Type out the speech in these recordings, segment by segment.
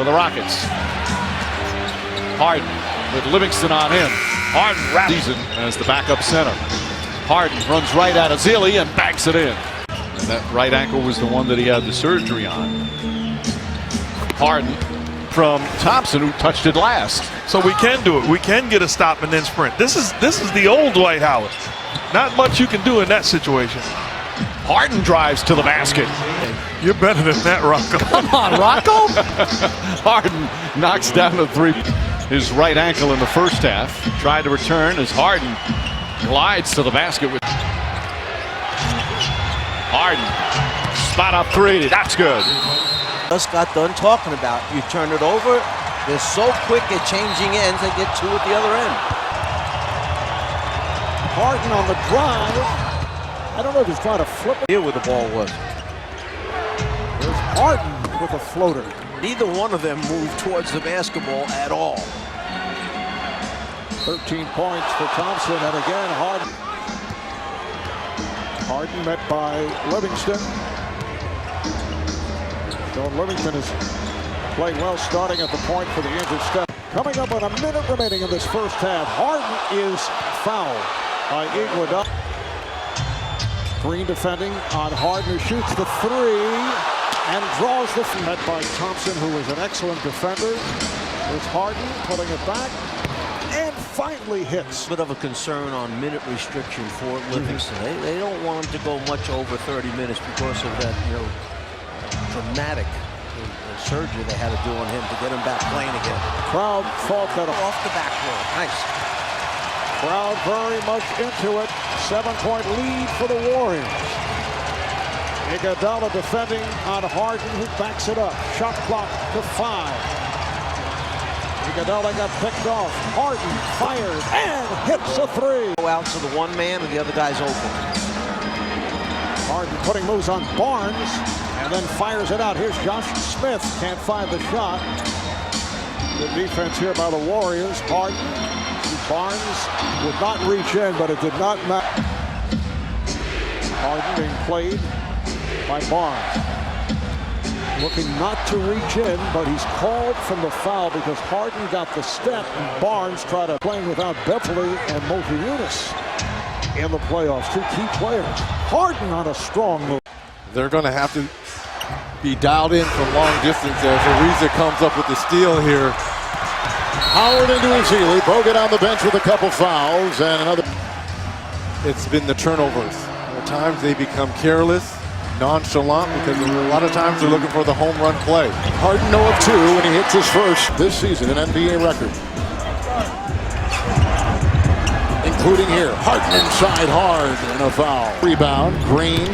for the Rockets. Harden with Livingston on him. Harden season as the backup center. Harden runs right at Ezeli and banks it in. And that right ankle was the one that he had the surgery on. Harden from Thompson, who touched it last. So we can do it. We can get a stop and then sprint. This is the old Dwight Howard. Not much you can do in that situation. Harden drives to the basket. You're better than that, Rocco. Come on, Rocco. Harden knocks down the three. His right ankle in the first half. Tried to return as Harden glides to the basket with Harden. Spot up three. That's good. Just got done talking about. You turn it over. They're so quick at changing ends. They get two at the other end. Harden on the drive. I don't know if he's trying to flip it. Here where the ball was. There's Harden with a floater. Neither one of them moved towards the basketball at all. 13 points for Thompson, and again Harden. Harden met by Livingston. John Livingston is playing well, starting at the point for the injured step. Coming up with a minute remaining in this first half. Harden is fouled by Iguodala. Green defending on Harden, who shoots the three and draws the met by Thompson, who is an excellent defender. There's Harden putting it back and finally hits. Bit of a concern on minute restriction for Livingston. They don't want him to go much over 30 minutes because of that, dramatic surgery they had to do on him to get him back playing again. Crowd thought that Off the backboard. Nice. Crowd very much into it. 7-point lead for the Warriors. Iguodala defending on Harden, who backs it up. Shot clock to 5. Iguodala got picked off. Harden fires and hits a three. Go out to the one man and the other guy's open. Harden putting moves on Barnes and then fires it out. Here's Josh Smith. Can't find the shot. Good defense here by the Warriors. Harden. Barnes would not reach in, but it did not matter. Harden being played by Barnes. Looking not to reach in, but he's called from the foul because Harden got the step and Barnes tried to play without Beverly and Multi-Unis in the playoffs. Two key players. Harden on a strong move. They're going to have to be dialed in from long distance as Ariza comes up with the steal here. Howard into Ezeli. Bogut on the bench with a couple fouls and another. It's been the turnovers. At times they become careless, nonchalant, because a lot of times they're looking for the home run play. Harden 0 of 2 when he hits his first this season, an NBA record. Including here, Harden inside hard and a foul. Rebound, Green.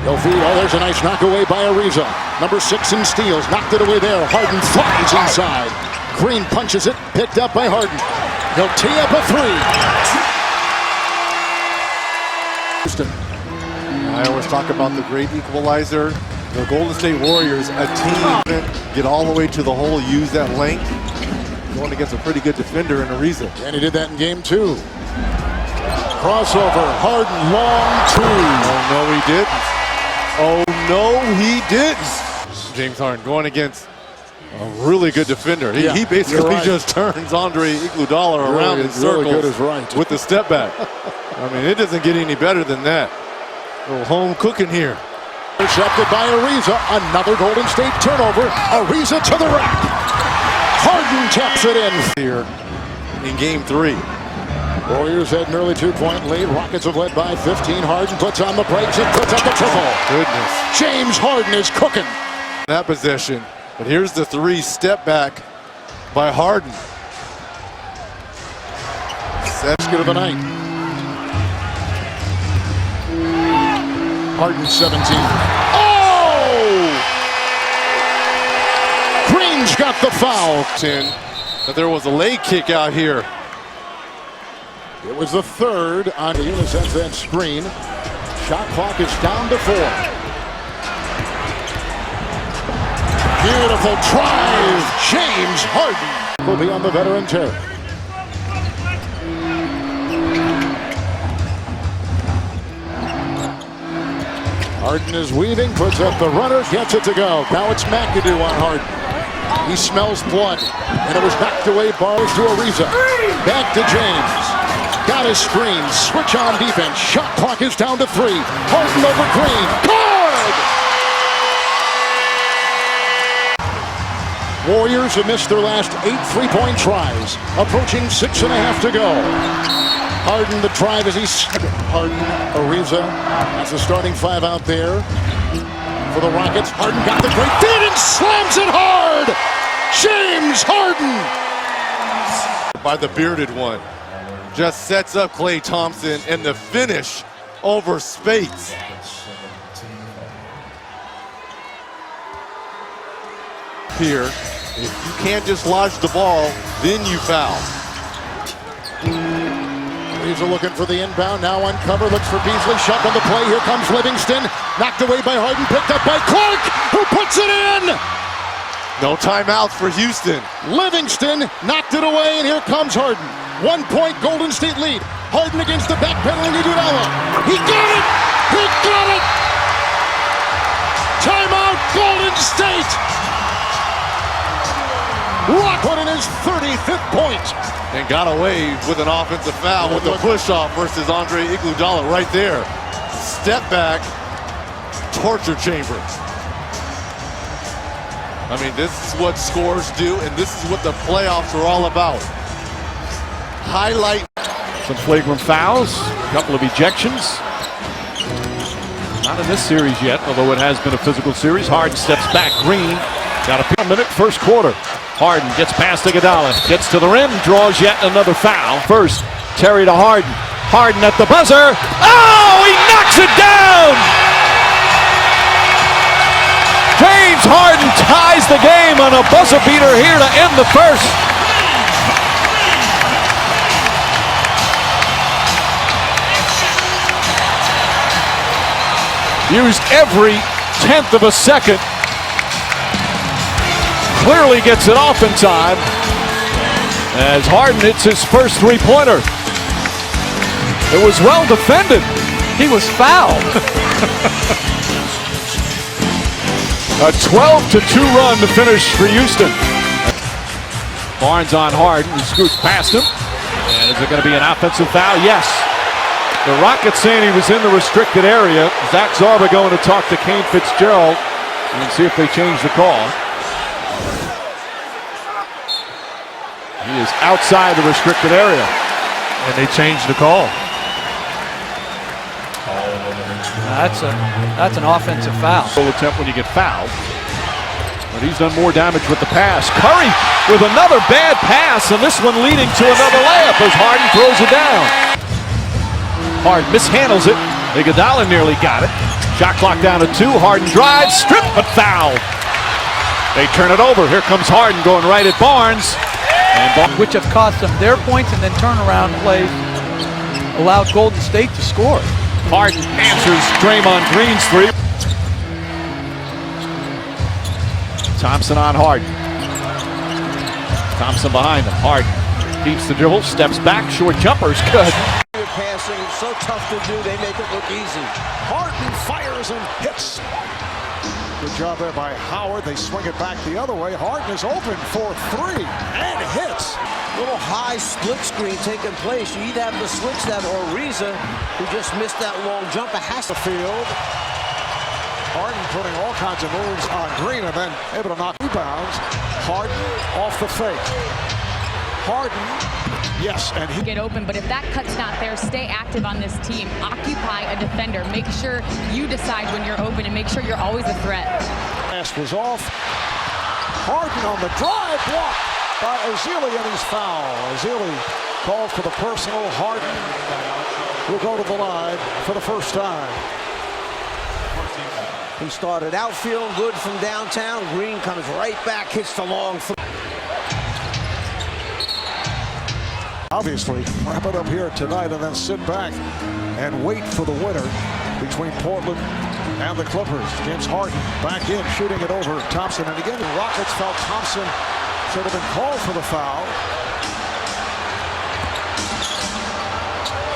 Oh, there's a nice knock away by Ariza. Number 6 in steals, knocked it away there. Harden flies inside. Green punches it, picked up by Harden. He'll tee up a three. I always talk about the great equalizer. The Golden State Warriors, a team get all the way to the hole, use that length, going against a pretty good defender in Ariza. And he did that in game 2. Crossover, Harden, long two. Oh, no, he didn't. James Harden going against a really good defender. He basically just turns Andre Iguodala around in circles with the step back. I mean, it doesn't get any better than that. A little home cooking here. Intercepted by Ariza. Another Golden State turnover. Ariza to the rack. Harden taps it in. Here in game 3. Warriors had an early 2-point lead. Rockets have led by 15. Harden puts on the brakes and puts up the triple. Goodness. James Harden is cooking. That possession. But here's the 3 step back by Harden. Basket of the night. Harden 17. Oh! Green's got the foul. But there was a leg kick out here. It was the third on the Unisons that screen. Shot clock is down to 4. Beautiful drive. James Harden will be on the veteran turf. Harden is weaving, puts up the runner, gets it to go. Now it's McAdoo on Harden. He smells blood, and it was knocked away. Barnes to Ariza. Back to James. Got his screen. Switch on defense. Shot clock is down to 3. Harden over Green. Good! Warriors have missed their last 8 3-point tries. Approaching 6.5 to go. Harden the drive as he's Harden, Ariza. That's the starting 5 out there for the Rockets. Harden got the great feed and slams it hard. James Harden. By the bearded one. Just sets up Klay Thompson, and the finish over Spates. Here, if you can't just lodge the ball, then you foul. He's looking for the inbound, now uncovered, looks for Beasley, shot on the play, here comes Livingston, knocked away by Harden, picked up by Clark, who puts it in! No timeouts for Houston. Livingston knocked it away, and here comes Harden. 1 point Golden State lead. Harden against the backpedaling Iguodala. He got it! He got it! Timeout Golden State! Rock put in his 35th point. And got away with an offensive foul with the push-off versus Andre Iguodala right there. Step back, torture chamber. I mean, this is what scores do, and this is what the playoffs are all about. Highlight. Some flagrant fouls, a couple of ejections. Not in this series yet, although it has been a physical series. Harden steps back, Green. Got a minute, first quarter. Harden gets past Iguodala, gets to the rim, draws yet another foul. First, Terry to Harden. Harden at the buzzer. Oh, he knocks it down! James Harden ties the game on a buzzer beater here to end the first. Used every 10th of a second. Clearly gets it off in time as Harden hits his first three-pointer. It was well defended. He was fouled. A 12-2 run to finish for Houston. Barnes on Harden, he scoots past him. And is it going to be an offensive foul? Yes. The Rockets saying he was in the restricted area. Zach Zarba going to talk to Kane Fitzgerald and see if they change the call. He is outside the restricted area. And they changed the call. That's an offensive foul. Full attempt when you get fouled. But he's done more damage with the pass. Curry with another bad pass, and this one leading to another layup as Harden throws it down. Harden mishandles it. Iguodala nearly got it. Shot clock down to 2. Harden drives, stripped, but foul. They turn it over. Here comes Harden going right at Barnes. Which have cost them their points, and then turnaround plays allowed Golden State to score. Harden answers Draymond Green's three. Thompson on Harden. Thompson behind him. Harden keeps the dribble, steps back, short jumper's good. Passing, so tough to do, they make it look easy. Harden fires and hits. Good job there by Howard. They swing it back the other way. Harden is open for 3 and hits. Little high split screen taking place. You either have to switch that or Ariza, who just missed that long jumper, has to field. Harden putting all kinds of moves on Green and then able to knock rebounds. Harden off the fake. Harden, yes, and he get open, but if that cut's not there, stay active on this team. Occupy a defender. Make sure you decide when you're open and make sure you're always a threat. pass was off. Harden on the drive, blocked by Ezeli, and he's fouled. Ezeli called for the personal. Harden will go to the line for the first time. He started out feeling good from downtown. Green comes right back, hits the long three. Obviously, wrap it up here tonight and then sit back and wait for the winner between Portland and the Clippers. James Harden back in, shooting it over Thompson. And again, the Rockets felt Thompson should have been called for the foul.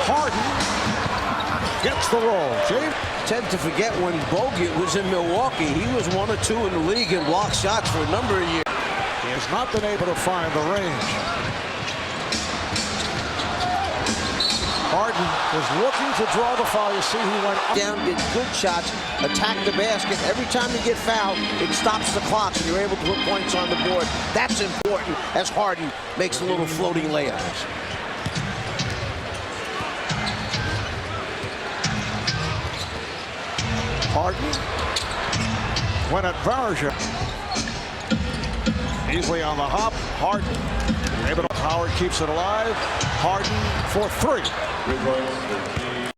Harden gets the roll. James Tend to forget when Bogut was in Milwaukee. He was 1 or 2 in the league and blocked shots for a number of years. has not been able to find the range. Harden is looking to draw the foul. You see he went up. Down, get good shots, attack the basket. Every time you get fouled, it stops the clock, and you're able to put points on the board. That's important as Harden makes a little floating layups. Harden went at Varja. Easily on the hop. Harden. Howard keeps it alive. Harden for three.